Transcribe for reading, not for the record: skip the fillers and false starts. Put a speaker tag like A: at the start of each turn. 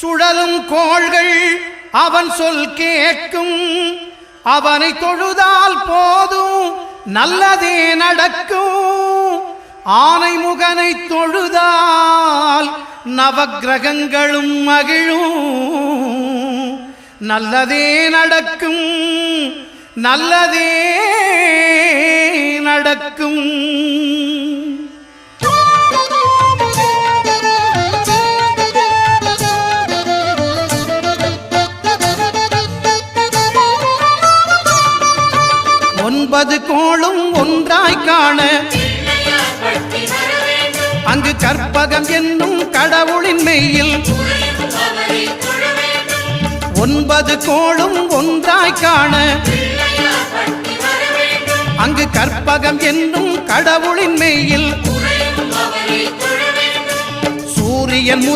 A: சுழலும் கோள்கள் அவன் சொல் கேட்கும். அவனை தொழுதால் போதும் நல்லதே நடக்கும். ஆனை முகனை தொழுதால் நவக்கிரகங்களும் மகிழும். நல்லதே நடக்கும், நல்லதே நடக்கும். ஒன்பது கோளும் ஒன்றாய் காண அங்கு கற்பகம் என்னும் கடவுளின் மெய்யில். ஒன்பது கோளும் ஒன்றாய் காண அங்கு கற்பகம் என்னும் கடவுளின் மெய்யில். சூரியன்